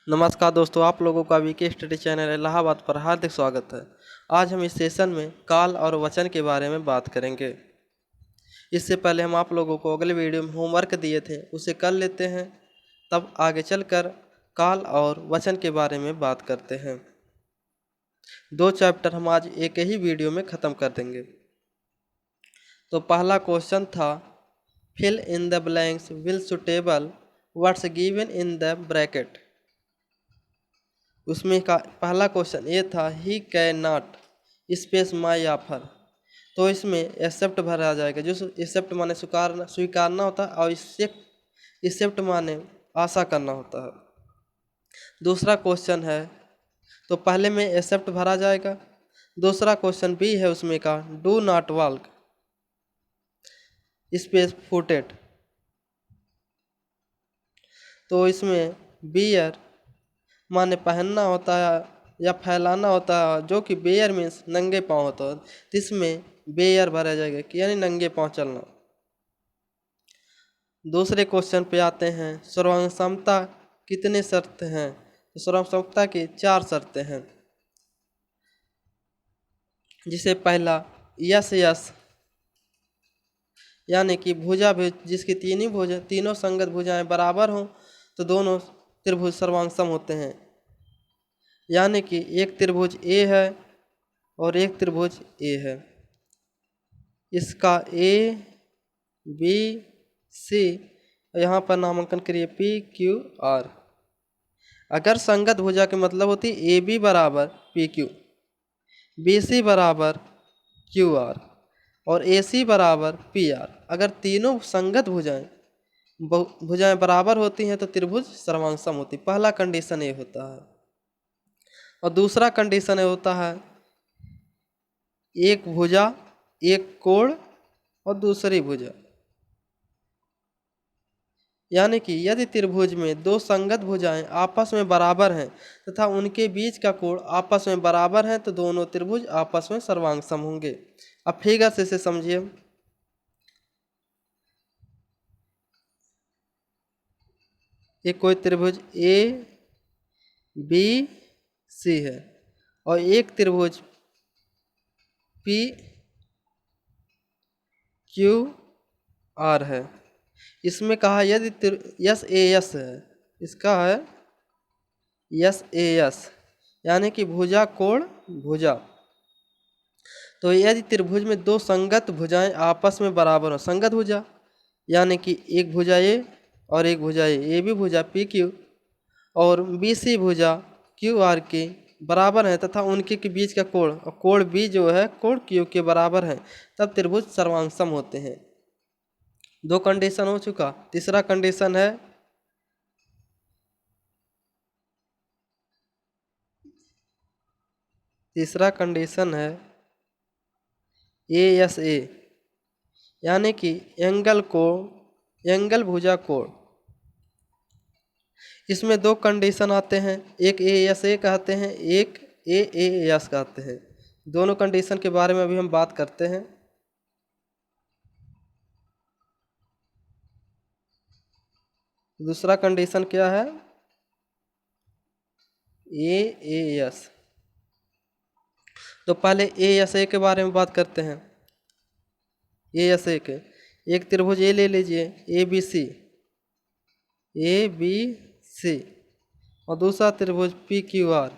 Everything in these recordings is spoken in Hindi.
नमस्कार दोस्तों, आप लोगों का वीके स्टडी चैनल इलाहाबाद पर हार्दिक स्वागत है। आज हम इस सेशन में काल और वचन के बारे में बात करेंगे। इससे पहले हम आप लोगों को अगले वीडियो में होमवर्क दिए थे, उसे कर लेते हैं, तब आगे चलकर काल और वचन के बारे में बात करते हैं। 2 चैप्टर हम आज एक ही वीडियो में ख़त्म कर देंगे। तो पहला क्वेश्चन था fill in the blanks will suitable words given in the bracket. उसमें का पहला क्वेश्चन ये था he can not space my offer. तो इसमें एक्सेप्ट भरा जाएगा, जो एक्सेप्ट माने स्वीकारना होता है और एक्सेप्ट माने आशा करना होता है। दूसरा क्वेश्चन है, तो पहले में एक्सेप्ट भरा जाएगा। दूसरा क्वेश्चन बी है उसमें का do not walk space footed. तो इसमें बियर माने पहनना होता है या फैलाना होता है, जो कि बेयर मीन्स नंगे पाँव होता है, तो इसमें बेयर भरा जाएगा कि यानी नंगे पाँव चलना। दूसरे क्वेश्चन पे आते हैं, सर्वसम्मता कितने शर्त हैं? तो सर्वसम्मता की 4 शर्तें हैं, जिसे पहला यस यस यानी कि भुजा भी जिसकी तीनों संगत भुजाएं बराबर हों तो दोनों त्रिभुज सर्वांगसम होते हैं। यानी कि एक त्रिभुज ए है और एक त्रिभुज ए है, इसका ए बी सी यहाँ पर नामांकन करिए पी क्यू आर। अगर संगत भुजा की मतलब होती ए बी बराबर पी क्यू, बी सी बराबर क्यू आर और ए सी बराबर पी आर। अगर तीनों संगत भुजाएं बराबर होती हैं तो त्रिभुज सर्वांगसम होती। पहला कंडीशन ये होता है। और दूसरा कंडीशन ये होता है एक भुजा एक कोण और दूसरी भुजा, यानी कि यदि त्रिभुज में 2 संगत भुजाएं आपस में बराबर हैं तथा उनके बीच का कोण आपस में बराबर है तो दोनों त्रिभुज आपस में सर्वांगसम होंगे। अब फिगर से इसे समझिए। एक कोई त्रिभुज ए बी सी है और एक त्रिभुज पी क्यू आर है। इसमें कहा यदि यस ए यस है, इसका है यस ए यस यानी कि भुजा कोण भुजा। तो यदि त्रिभुज में 2 संगत भुजाएं आपस में बराबर हो, संगत भुजा यानी कि एक भुजा ए और एक भुजा ए बी भुजा पी क्यू और बी सी भुजा क्यू आर के बराबर है तथा उनके के बीच का कोण और कोण बी जो है कोण क्यू के बराबर है, तब त्रिभुज सर्वांगसम होते हैं। 2 कंडीशन हो चुका। तीसरा कंडीशन है ए एस ए यानी कि एंगल भुजा कोण। इसमें 2 कंडीशन आते हैं, एक ए एस ए कहते हैं, एक ए एस कहते हैं। दोनों कंडीशन के बारे में अभी हम बात करते हैं। दूसरा कंडीशन क्या है? A S. तो पहले ए एस ए के बारे में बात करते हैं। ए एस ए के एक त्रिभुज ए ले लीजिए ए बी सी और दूसरा त्रिभुज P Q R.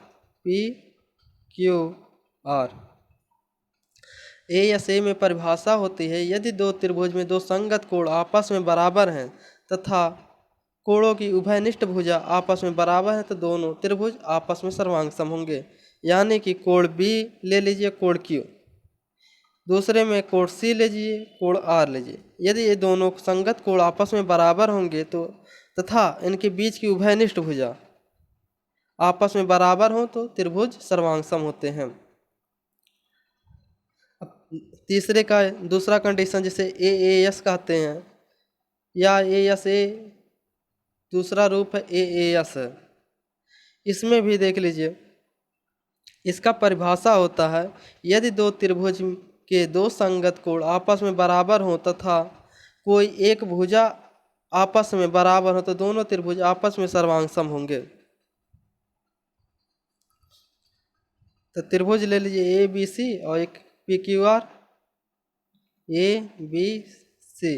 A S A में परिभाषा होती है यदि 2 त्रिभुज में 2 संगत कोण आपस में बराबर हैं तथा कोणों की उभयनिष्ठ भुजा आपस में बराबर है तो दोनों त्रिभुज आपस में सर्वांगसम होंगे। यानी कि कोण बी ले लीजिए कोण क्यू, दूसरे में कोण सी लीजिए कोण आर लीजिए। यदि ये दोनों संगत कोण आपस में बराबर होंगे तो तथा इनके बीच की उभयनिष्ठ भुजा आपस में बराबर हो तो त्रिभुज सर्वांगसम होते हैं। तीसरे का दूसरा कंडीशन जिसे ए एस कहते हैं या ए एस ए दूसरा रूप है ए एस है। इसमें भी देख लीजिए, इसका परिभाषा होता है यदि 2 त्रिभुज के 2 संगत कोण आपस में बराबर हो तथा कोई एक भुजा आपस में बराबर हो तो दोनों त्रिभुज आपस में सर्वांगसम होंगे। तो त्रिभुज ले लीजिए ए बी सी और एक P Q R, A B C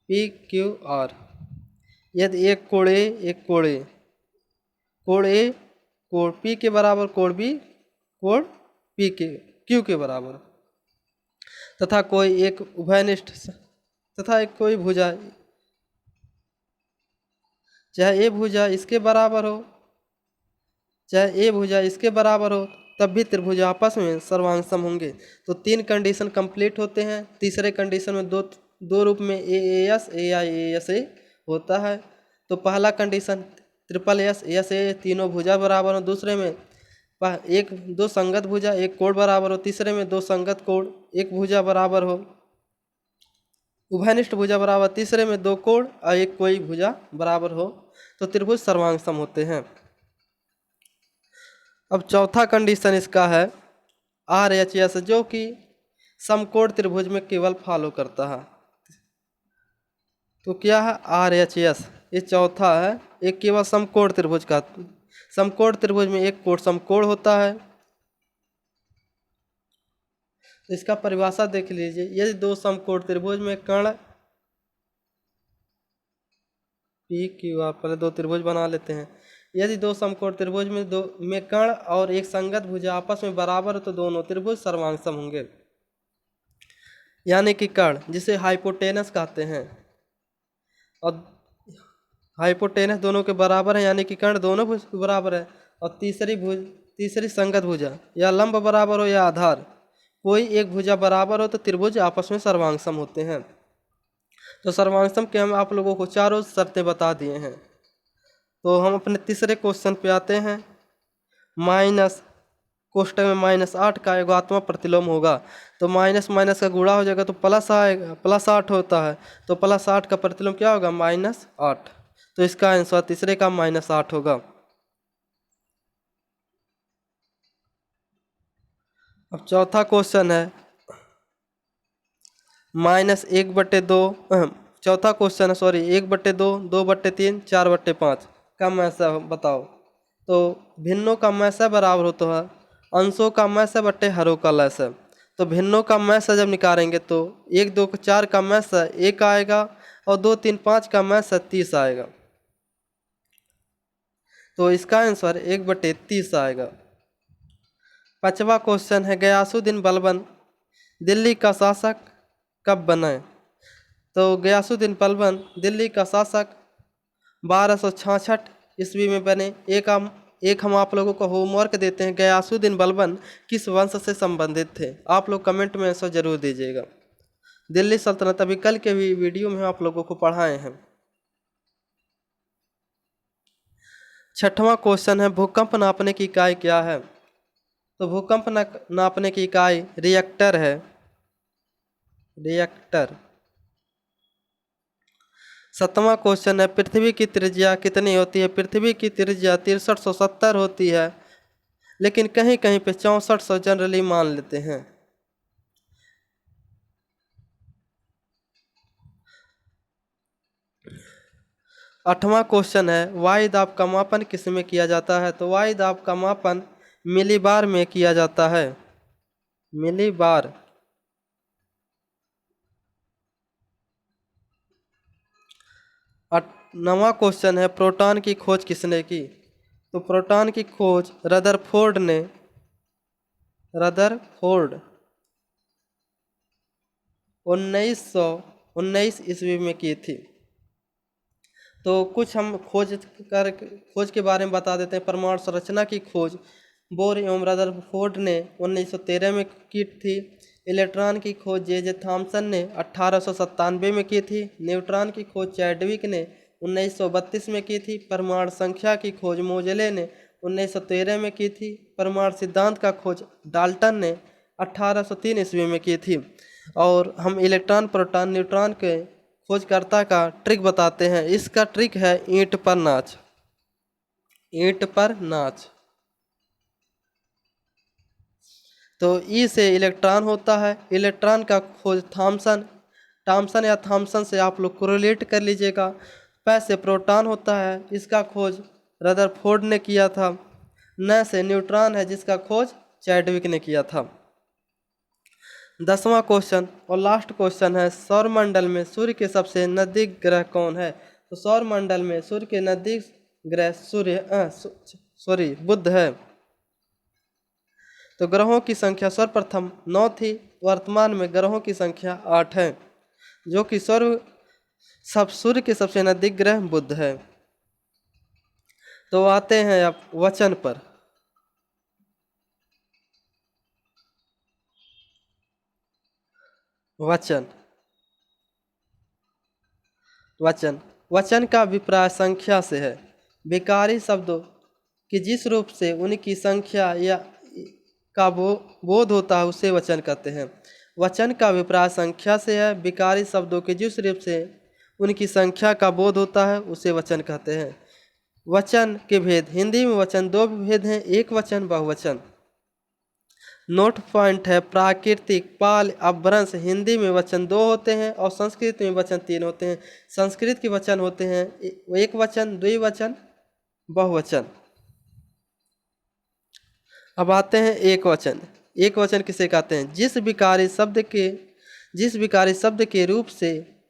P Q R. यदि एक कोण ए, एक कोण ए, कोण ए कोण पी के बराबर, कोण बी कोण पी के क्यू के बराबर, तथा कोई एक उभयनिष्ठ तथा एक कोई भुजा, चाहे ए भुजा इसके बराबर हो चाहे ए भुजा इसके बराबर हो, तब भी त्रिभुज आपस में सर्वांग सम होंगे। तो 3 कंडीशन कंप्लीट होते हैं। तीसरे कंडीशन में दो रूप में A S A I A S A होता है। तो पहला condition triple S S A तीनों भुजा बराबर हो, दूसरे में एक दो संगत भुजा एक कोण बराबर हो, तीसरे में दो संगत कोण एक भुजा बराबर हो, उभयनिष्ठ भुजा बराबर, तीसरे में दो कोण और एक कोई भुजा बराबर हो, तो त्रिभुज सर्वांग सम होते हैं। अब चौथा कंडीशन इसका है आर एच एस, जो कि समकोण त्रिभुज में केवल फॉलो करता है। तो क्या है आर एच एस? ये चौथा है, एक केवल समकोण त्रिभुज का। समकोण त्रिभुज में एक कोण समकोण होता है। तो इसका परिभाषा देख लीजिए, यदि दो समकोण त्रिभुज में कर्ण पी क्यू आर, पहले दो त्रिभुज बना लेते हैं। यदि दो समकोण त्रिभुज में कर्ण और एक संगत भुजा आपस में बराबर हो, तो दोनों त्रिभुज सर्वांग सम होंगे। यानी कि कर्ण जिसे हाइपोटेनस कहते हैं, और हाइपोटेनस दोनों के बराबर है, यानी कि कर्ण दोनों भुज के बराबर है। और तीसरी संगत भुजा या लंब बराबर हो या आधार, कोई एक भुजा बराबर हो, तो त्रिभुज आपस में सर्वांग सम होते हैं। तो सर्वांग सम के हम आप लोगों को चारों शर्तें बता दिए हैं। तो हम अपने तीसरे क्वेश्चन पे आते हैं। माइनस कोष्टक में -8 का एकात्मक प्रतिलोम होगा, तो माइनस माइनस का गुणा हो जाएगा तो प्लस आएगा, +8 होता है, तो +8 का प्रतिलोम क्या होगा? -8। तो इसका आंसर तीसरे का -8 होगा। अब चौथा क्वेश्चन है -1/2, चौथा क्वेश्चन है सॉरी 1/2, 2/3, 4/5 का मैसा बताओ। तो भिन्नों का मैसा बराबर होता है अंशों का मैसा बट्टे हरों का लैसा। तो भिन्नों का मैसा जब निकालेंगे तो 1, 2, 4 का मैसा 1 आएगा और 2, 3, 5 का मैसा 30 आएगा। तो इसका आंसर 1/30 आएगा। पांचवा क्वेश्चन है गयासुद्दीन बलबन दिल्ली का शासक कब बने? तो गयासुद्दीन बलबन दिल्ली का शासक 1266 ईस्वी में बने। एक हम आप लोगों को होमवर्क देते हैं, गयासुद्दीन बलबन किस वंश से संबंधित थे? आप लोग कमेंट में ऐसा जरूर दीजिएगा। दिल्ली सल्तनत अभी कल के भी वीडियो में आप लोगों को पढ़ाए हैं। छठवां क्वेश्चन है भूकंप नापने की इकाई क्या है? तो भूकंप नापने की इकाई रिएक्टर है, रिएक्टर। सातवां क्वेश्चन है पृथ्वी की त्रिज्या कितनी होती है? पृथ्वी की त्रिज्या 6370 होती है, लेकिन कहीं कहीं पे 6400 जनरली मान लेते हैं। आठवां क्वेश्चन है वायु दाब का मापन किस में किया जाता है? तो वायु दाब का मापन मिलीबार में किया जाता है, मिलीबार। नौवां क्वेश्चन है प्रोटॉन की खोज किसने की? तो प्रोटॉन की खोज रदरफोर्ड ने, रदरफोर्ड 1919 ईस्वी में की थी। तो कुछ हम खोज के बारे में बता देते हैं। परमाणु संरचना की खोज बोर एवं रदरफोर्ड ने 1913 में की थी। इलेक्ट्रॉन की खोज जे थॉमसन ने 1897 में की थी। न्यूट्रॉन की खोज चैडविक ने 1932 में की थी। परमाणु संख्या की खोज मोजले ने 1913 में की थी। परमाणु सिद्धांत का खोज डाल्टन ने 1803 ईस्वी में की थी। और हम इलेक्ट्रॉन प्रोटॉन न्यूट्रॉन के खोजकर्ता का ट्रिक बताते हैं। इसका ट्रिक है ईंट पर नाच, ईंट पर नाच। तो ई से इलेक्ट्रॉन होता है। इलेक्ट्रॉन का खोज थॉमसन या थॉमसन से आप लोग कोरिलेट कर लीजिएगा। पै से प्रोटॉन होता है, इसका खोज रदरफोर्ड ने किया था। न से न्यूट्रॉन है जिसका खोज चैडविक ने किया था। 10वां क्वेश्चन और लास्ट क्वेश्चन है, सौरमंडल में सूर्य के सबसे नजदीक ग्रह कौन है? तो सौरमंडल में सूर्य के नजदीक ग्रह बुध है। तो ग्रहों की संख्या सर्वप्रथम 9 थी, वर्तमान में ग्रहों की संख्या 8 है, जो कि सूर्य के सबसे नजदीक ग्रह बुध है। तो आते हैं अब वचन पर। वचन वचन वचन का अभिप्राय संख्या से है। विकारी शब्दों कि जिस रूप से उनकी संख्या या का बोध होता है उसे वचन कहते हैं। वचन का अभिप्राय संख्या से है। विकारी शब्दों के जिस रूप से उनकी संख्या का बोध होता है उसे वचन कहते हैं। वचन के भेद, हिंदी में वचन 2 भेद हैं, एक वचन, बहुवचन। नोट पॉइंट है, प्राकृतिक, पाल, अपभ्रंश। हिंदी में वचन 2 होते हैं और संस्कृत में वचन 3 होते हैं। संस्कृत के वचन होते हैं एक वचन, द्विवचन, बहुवचन। अब आते हैं एक वचन। एक वचन किसे कहते हैं? जिस विकारी शब्द के रूप से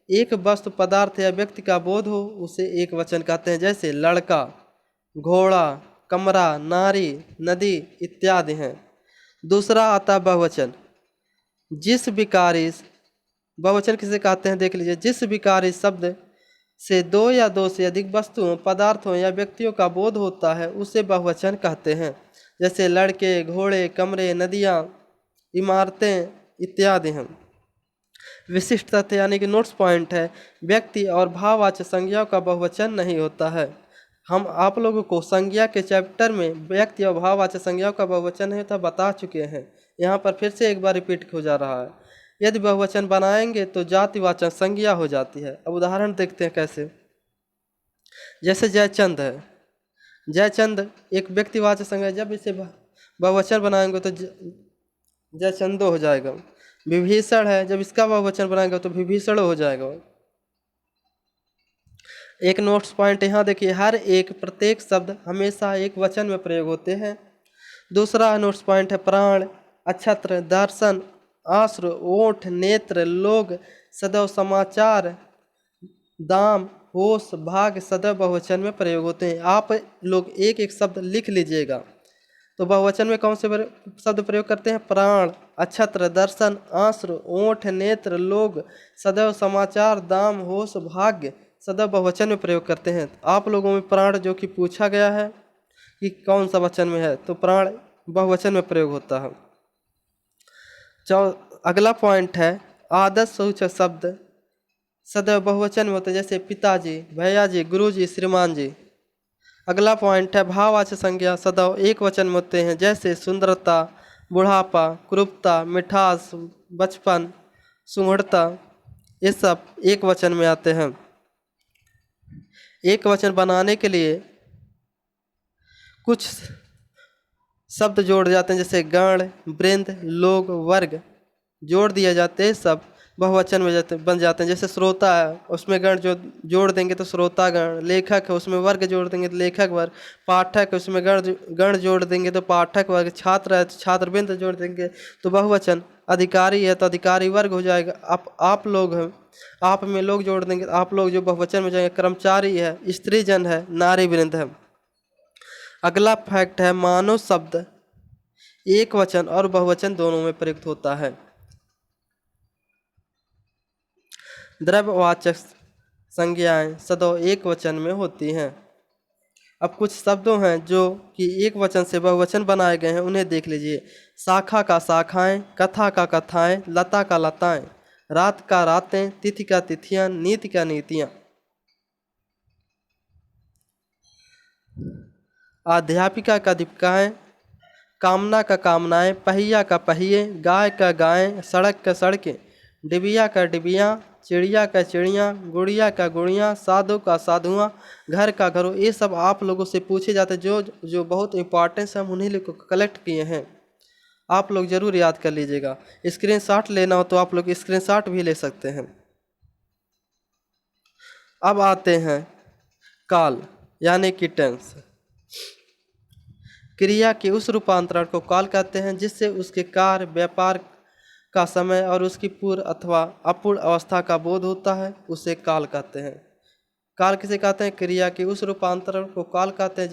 एक वस्तु, पदार्थ या व्यक्ति का बोध हो उसे एक वचन कहते हैं। जैसे लड़का, घोड़ा, कमरा, नारी, नदी इत्यादि हैं। दूसरा आता है बहुवचन। बहुवचन किसे कहते हैं? देख लीजिए, जिस विकारी शब्द से 2 या 2 से अधिक वस्तुओं, पदार्थों या व्यक्तियों का बोध होता है उसे बहुवचन कहते हैं। जैसे लड़के, घोड़े, कमरे, नदियाँ, इमारतें इत्यादि हैं। विशिष्ट तथ्य यानी कि नोट्स पॉइंट है, व्यक्ति और भाववाचक संज्ञाओं का बहुवचन नहीं होता है। हम आप लोगों को संज्ञा के चैप्टर में व्यक्ति और भाववाचक संज्ञाओं का बहुवचन नहीं होता बता चुके हैं। यहाँ पर फिर से एक बार रिपीट हो जा रहा है। यदि बहुवचन बनाएंगे तो जातिवाचक संज्ञा हो जाती है। अब उदाहरण देखते हैं कैसे। जैसे जयचंद है, जयचंद एक व्यक्तिवाचक संज्ञा, जब इसे बहुवचन बनाएंगे तो जयचंदो हो जाएगा। विभीषण है, जब इसका बहुवचन बनाएंगे तो विभीषण हो जाएगा। एक नोट्स पॉइंट यहाँ देखिए, हर एक प्रत्येक शब्द हमेशा एक वचन में प्रयोग होते हैं। दूसरा नोट्स पॉइंट है, प्राण, अक्षत्र, दर्शन, आश्र, ओठ, नेत्र, लोग, सदैव, समाचार, दाम, होश, भाग सदैव बहुवचन में प्रयोग होते हैं। आप लोग एक एक शब्द लिख लीजिएगा। तो बहुवचन में कौन से शब्द प्रयोग करते हैं? प्राण, अक्षत्र, दर्शन, आश्र, ओठ, नेत्र, लोग, सदैव, समाचार, दाम, होश, भाग्य सदैव बहुवचन में प्रयोग करते हैं। आप लोगों में प्राण जो कि पूछा गया है कि कौन सा वचन में है, तो प्राण बहुवचन में प्रयोग होता है। अगला पॉइंट है, आदर्श सूचक शब्द सदैव बहुवचन में होते हैं। जैसे पिताजी, भैया जी, गुरु जी, श्रीमान जी। अगला पॉइंट है, भाववाचक संज्ञा सदैव एक वचन में होते हैं। जैसे सुंदरता, बुढ़ापा, कुरूपता, मिठास, बचपन, सुंदरता, ये सब एक वचन में आते हैं। एक वचन बनाने के लिए कुछ शब्द जोड़ जाते हैं, जैसे गण, वृंद, लोग, वर्ग जोड़ दिए जाते हैं, सब बहुवचन में बन जाते हैं। जैसे श्रोता है, उसमें गण जो जोड़ देंगे तो श्रोतागण। लेखक है, उसमें वर्ग जोड़ देंगे तो लेखक वर्ग। पाठक है, उसमें गण जोड़ देंगे तो पाठक वर्ग। छात्र है तो छात्रवृंद जोड़ देंगे तो बहुवचन। अधिकारी है तो अधिकारी वर्ग हो जाएगा। आप लोग हैं, आप में लोग जोड़ देंगे तो आप लोग जो बहुवचन में जाएंगे। कर्मचारी है, स्त्री जन है, नारी वृंद है। अगला फैक्ट है, मानव शब्द एक वचन और बहुवचन दोनों में प्रयुक्त होता है। द्रव्यवाचक संज्ञाएं सदैव एक वचन में होती हैं। अब कुछ शब्दों हैं जो कि एक वचन से बहुवचन बनाए गए हैं, उन्हें देख लीजिए। शाखा का शाखाएं, कथा का कथाएं, लता का लताएं, रात का रातें, तिथि का तिथियां, नीति का नीतियां। अध्यापिका का दीपिकाएं, कामना का कामनाएं, पहिया का पहिए, गाय का गायें, सड़क का सड़कें, डिबिया का डिबिया, चिड़िया का चिड़िया, गुड़िया का गुड़िया, साधु का साधुआ, घर का घरों। ये सब आप लोगों से पूछे जाते हैं, जो बहुत इंपॉर्टेंस हम उन्हीं लोग को कलेक्ट किए हैं। आप लोग जरूर याद कर लीजिएगा। स्क्रीनशॉट लेना हो तो आप लोग स्क्रीनशॉट भी ले सकते हैं। अब आते हैं काल यानी कि टेंस। क्रिया के उस रूपांतरण को काल कहते हैं जिससे उसके कार्य, व्यापार का समय और उसकी पूर्ण अथवा अपूर्ण अवस्था का बोध होता है, उसे काल कहते हैं। काल किसे कहते हैं? क्रिया के उस रूपांतरण को काल कहते हैं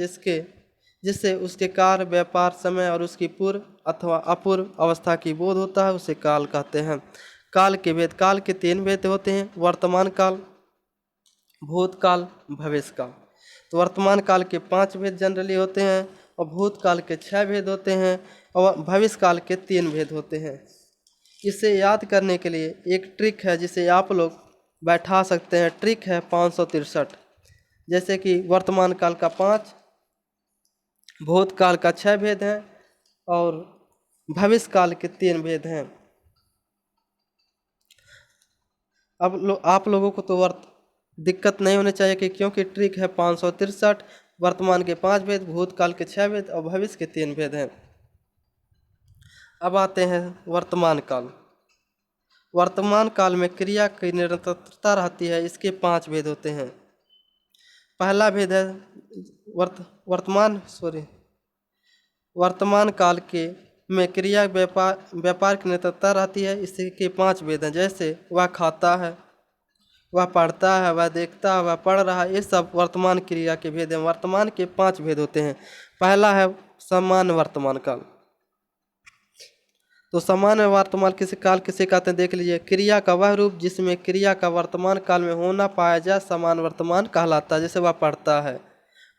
जिससे उसके कार्य, व्यापार, समय और उसकी पूर्व अथवा अपूर्व अवस्था की बोध होता है, उसे काल कहते हैं। काल के भेद, काल के 3 भेद होते हैं: वर्तमान काल, भूतकाल, भविष्यकाल। तो वर्तमान काल के 5 भेद जनरली होते हैं और भूतकाल के 6 भेद होते हैं और भविष्य काल के 3 भेद होते हैं। इसे याद करने के लिए एक ट्रिक है जिसे आप लोग बैठा सकते हैं। ट्रिक है 563। जैसे कि वर्तमान काल का 5, भूतकाल का 6 भेद हैं और भविष्य काल के 3 भेद हैं। अब आप लोगों को तो दिक्कत नहीं होनी चाहिए कि क्योंकि ट्रिक है 563, वर्तमान के 5 भेद, भूतकाल के 6 भेद और भविष्य के 3 भेद हैं। अब आते हैं वर्तमान काल। वर्तमान काल में क्रिया की निरंतरता रहती है, इसके 5 भेद होते हैं। पहला भेद है वर्तमान काल के में क्रिया व्यापार की निरंतरता रहती है, इसके 5 भेद हैं। जैसे वह खाता है, वह पढ़ता है, वह देखता है, वह पढ़ रहा है, ये सब वर्तमान क्रिया के भेद हैं। वर्तमान के 5 भेद होते हैं। पहला है सामान्य वर्तमान काल। तो सामान्य वर्तमान काल किसे कहते हैं? देख लीजिए। क्रिया का वह रूप जिसमें क्रिया का वर्तमान काल में होना पाया जाए सामान्य वर्तमान कहलाता है। जैसे वह पढ़ता है,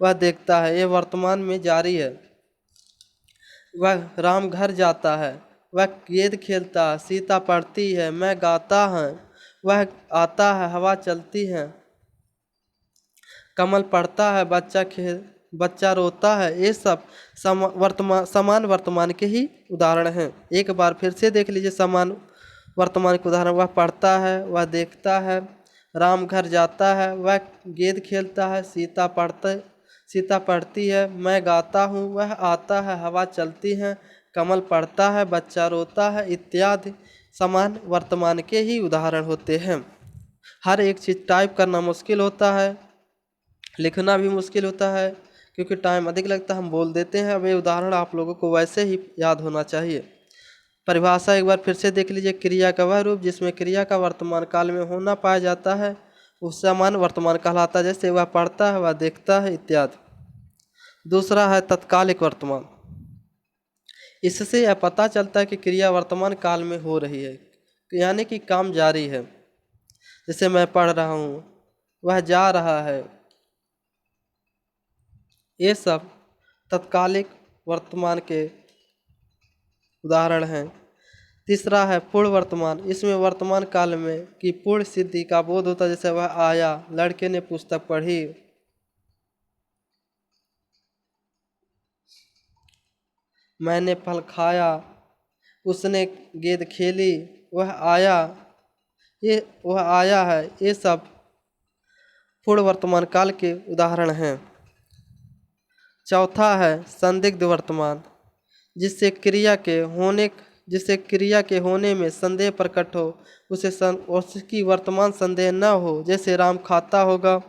वह देखता है, ये वर्तमान में जारी है। वह राम घर जाता है, वह गेंद खेलता है, सीता पढ़ती है, मैं गाता है, वह आता है, हवा चलती है, कमल पढ़ता है, बच्चा रोता है। ये सब समान वर्तमान के ही उदाहरण हैं। एक बार फिर से देख लीजिए समान वर्तमान के उदाहरण। वह पढ़ता है, वह देखता है, राम घर जाता है, वह गेंद खेलता है, सीता पढ़ती है, मैं गाता हूँ, वह आता है, हवा चलती है, कमल पढ़ता है, बच्चा रोता है, इत्यादि समान वर्तमान के ही उदाहरण होते हैं। हर एक चीज़ टाइप करना मुश्किल होता है, लिखना भी मुश्किल होता है, क्योंकि टाइम अधिक लगता है, हम बोल देते हैं। अब ये उदाहरण आप लोगों को वैसे ही याद होना चाहिए। परिभाषा एक बार फिर से देख लीजिए। क्रिया का वह रूप जिसमें क्रिया का वर्तमान काल में होना पाया जाता है वो सामान्य वर्तमान कहलाता है। जैसे वह पढ़ता है, वह देखता है, इत्यादि। दूसरा है तत्कालिक वर्तमान। इससे यह पता चलता है कि क्रिया वर्तमान काल में हो रही है, यानी कि काम जारी है। जैसे मैं पढ़ रहा हूँ, वह जा रहा है, ये सब तत्कालिक वर्तमान के उदाहरण हैं। तीसरा है पूर्ण वर्तमान। इसमें वर्तमान काल में की पूर्ण सिद्धि का बोध होता है। जैसे वह आया, लड़के ने पुस्तक पढ़ी, मैंने फल खाया, उसने गेंद खेली, वह आया है, ये सब पूर्ण वर्तमान काल के उदाहरण हैं। चौथा है संदिग्ध वर्तमान। जिससे क्रिया के होने में संदेह प्रकट हो, उसकी वर्तमान संदेह न हो। जैसे राम खाता होगा,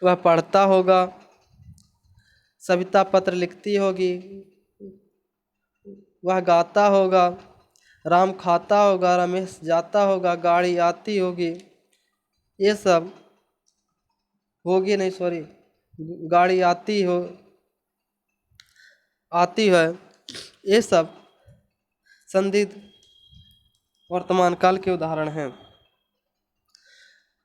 वह पढ़ता होगा, सविता पत्र लिखती होगी, वह गाता होगा, राम खाता होगा, रमेश जाता होगा, गाड़ी आती होगी, ये सब गाड़ी आती है, ये सब संदिग्ध वर्तमान काल के उदाहरण हैं।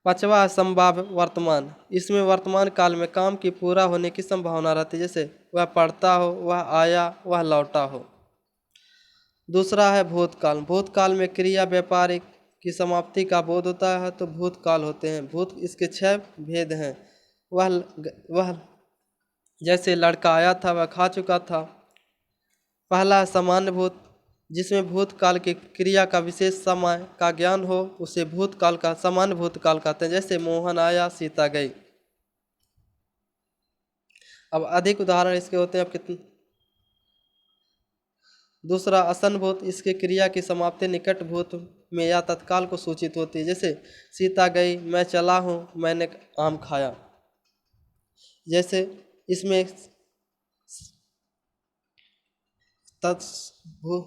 पांचवा है संभाव्य वर्तमान। इसमें वर्तमान काल में काम की पूरा होने की संभावना रहती है। जैसे वह पढ़ता हो, वह आया, वह लौटा हो। दूसरा है भूतकाल। भूतकाल में क्रिया व्यापार की समाप्ति का बोध होता है, तो भूतकाल होते हैं। इसके 6 भेद हैं। वह जैसे लड़का आया था, वह खा चुका था। पहला है सामान्य भूत, जिसमें भूतकाल की क्रिया का विशेष समय का ज्ञान हो, उसे भूतकाल का सामान्य भूतकाल कहते हैं। जैसे मोहन आया, सीता गई। अब अधिक उदाहरण इसके होते हैं। अब कितने? दूसरा आसन भूत। इसके क्रिया की समाप्ति निकट भूत में या तत्काल को सूचित होती है। जैसे सीता गई, मैं चला हूँ, मैंने आम खाया। जैसे इसमें तत्भु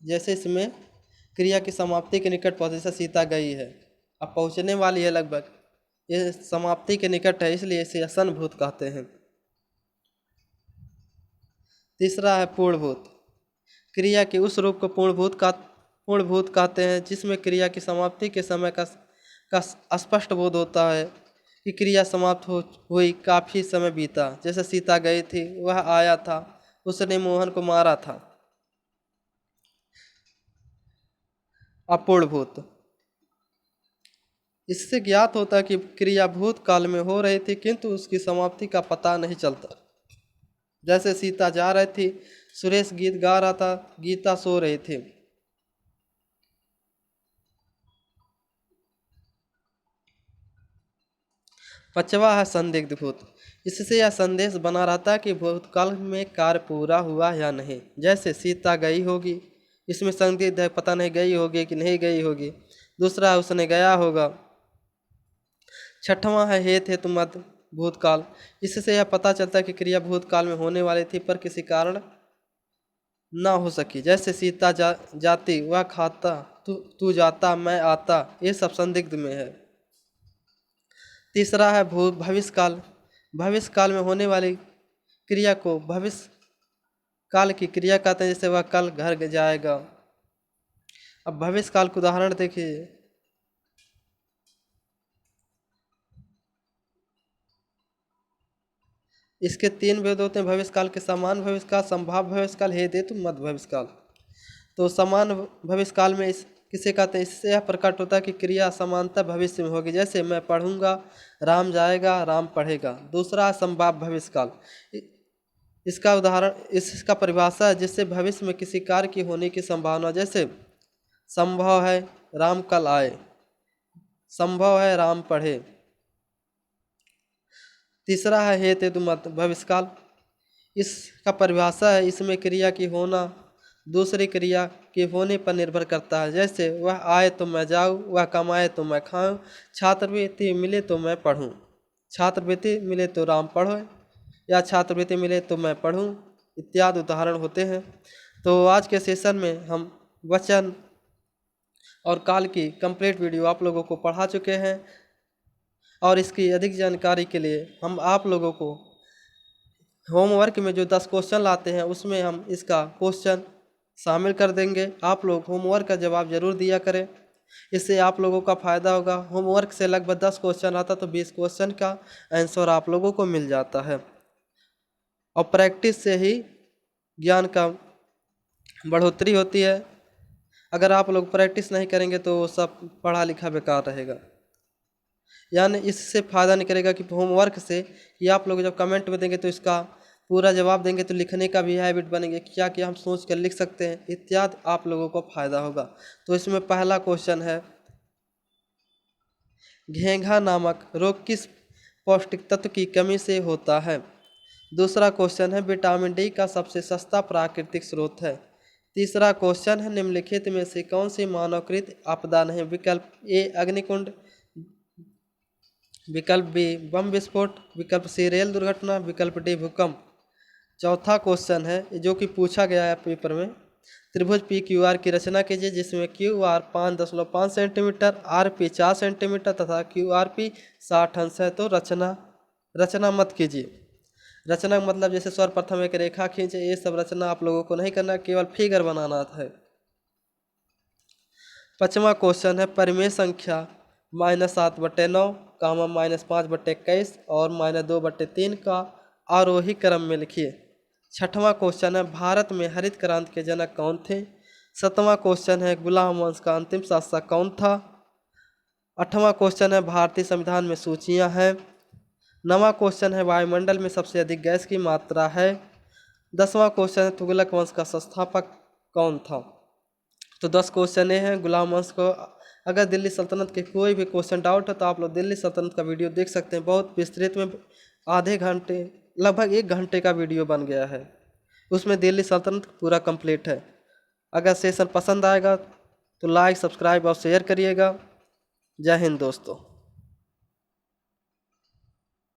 जैसे इसमें क्रिया की समाप्ति के निकट पहुंचे, जैसे सीता गई है, अब पहुंचने वाली है लगभग, ये समाप्ति के निकट है, इसलिए इसे असनभूत कहते हैं। तीसरा है पूर्णभूत। क्रिया के उस रूप को पूर्णभूत कहते हैं जिसमें क्रिया की समाप्ति के समय का स्पष्ट बोध होता है कि क्रिया समाप्त हुई, काफ़ी समय बीता। जैसे सीता गई थी, वह आया था, उसने मोहन को मारा था। अपूर्णभूत, इससे ज्ञात होता कि क्रिया भूत काल में हो रही थी किंतु उसकी समाप्ति का पता नहीं चलता। जैसे सीता जा रही थी, सुरेश गीत गा रहा था, गीता सो रही थी। पांचवा है संदिग्ध भूत। इससे यह संदेश बना रहता है कि भूतकाल में कार्य पूरा हुआ या नहीं। जैसे सीता गई होगी, इसमें संदिग्ध है, पता नहीं गई होगी कि नहीं गई होगी। दूसरा है उसने गया होगा। छठवां है हेत हेतु मत भूतकाल। इससे यह पता चलता है कि क्रिया भूतकाल में होने वाली थी पर किसी कारण ना हो सकी। जैसे सीता जाती, वह खाता, तू जाता, मैं आता, ये सब संदिग्ध में है। तीसरा है भविष्यकाल। भविष्यकाल में होने वाली क्रिया को भविष्य काल की क्रिया कहते हैं। जैसे वह कल घर जाएगा। अब भविष्यकाल का उदाहरण देखिए, इसके तीन भेद होते हैं भविष्यकाल के: समान भविष्यकाल, संभाव्य भविष्यकाल, हेतु हेतु मध्य भविष्यकाल। तो समान भविष्यकाल में इस किसे कहते हैं? इससे यह प्रकट होता है कि क्रिया समानता भविष्य में होगी। जैसे मैं पढ़ूंगा, राम जाएगा, राम पढ़ेगा। दूसरा संभाव्य भविष्यकाल, इसका उदाहरण, इसका परिभाषा है जिससे भविष्य में किसी कार्य की होने की संभावना। जैसे संभव है राम कल आए, संभव है राम पढ़े। तीसरा है हेतु हेतु मत भविष्यकाल। इसका परिभाषा है इसमें क्रिया की होना दूसरी क्रिया के होने पर निर्भर करता है। जैसे वह आए तो मैं जाऊँ, वह कमाए तो मैं खाऊँ, छात्रवृत्ति मिले तो मैं पढ़ूँ। छात्रवृत्ति मिले तो राम पढ़ो, या छात्रवृत्ति मिले तो मैं पढ़ूँ, इत्यादि उदाहरण होते हैं। तो आज के सेशन में हम वचन और काल की कंप्लीट वीडियो आप लोगों को पढ़ा चुके हैं, और इसकी अधिक जानकारी के लिए हम आप लोगों को होमवर्क में जो 10 क्वेश्चन लाते हैं उसमें हम इसका क्वेश्चन शामिल कर देंगे। आप लोग होमवर्क का जवाब जरूर दिया करें, इससे आप लोगों का फ़ायदा होगा। होमवर्क से लगभग 10 क्वेश्चन आता तो 20 क्वेश्चन का आंसर आप लोगों को मिल जाता है, और प्रैक्टिस से ही ज्ञान का बढ़ोतरी होती है। अगर आप लोग प्रैक्टिस नहीं करेंगे तो सब पढ़ा लिखा बेकार रहेगा। यानी इससे फ़ायदा नहीं करेगा कि होमवर्क से कि आप लोग जब कमेंट में देंगे तो इसका पूरा जवाब देंगे तो लिखने का भी हैबिट बनेंगे, क्या क्या हम सोच कर लिख सकते हैं, इत्यादि आप लोगों को फ़ायदा होगा। तो इसमें पहला क्वेश्चन है, घेंघा नामक रोग किस पौष्टिक तत्व की कमी से होता है? दूसरा क्वेश्चन है, विटामिन डी का सबसे सस्ता प्राकृतिक स्रोत है। तीसरा क्वेश्चन है, निम्नलिखित में से कौन सी मानवकृत आपदा नहीं? विकल्प ए अग्निकुंड, विकल्प बी बम विस्फोट, विकल्प सी रेल दुर्घटना, विकल्प डी भूकंप। चौथा क्वेश्चन है जो कि पूछा गया है पेपर में, त्रिभुज पी क्यू आर की रचना कीजिए जिसमें Q R 5.5 centimetre, R P 4 centimetre तथा क्यू आर पी 60 अंश है। तो रचना मत कीजिए। रचना मतलब जैसे सर्वप्रथम एक रेखा खींचे, ये सब रचना आप लोगों को नहीं करना, केवल फिगर बनाना है। पांचवा क्वेश्चन है, परिमेय संख्या -7/9, -5/21 और -2/3 का आरोही क्रम में लिखिए। छठवां क्वेश्चन है, भारत में हरित क्रांति के जनक कौन थे? सातवां क्वेश्चन है, गुलाम वंश का अंतिम शासक कौन था? आठवां क्वेश्चन है, भारतीय संविधान में सूचियां हैं। नवां क्वेश्चन है, वायुमंडल में सबसे अधिक गैस की मात्रा है। 10वां क्वेश्चन है, तुगलक वंश का संस्थापक कौन था? तो 10 क्वेश्चन ये हैं गुलाम वंश को। अगर दिल्ली सल्तनत के कोई भी क्वेश्चन डाउट है तो आप लोग दिल्ली सल्तनत का वीडियो देख सकते हैं, बहुत विस्तृत में आधे घंटे लगभग 1 घंटे का वीडियो बन गया है, उसमें दिल्ली सल्तनत पूरा कंप्लीट है। अगर सेशन पसंद आएगा तो लाइक, सब्सक्राइब और शेयर करिएगा। जय हिंद दोस्तों।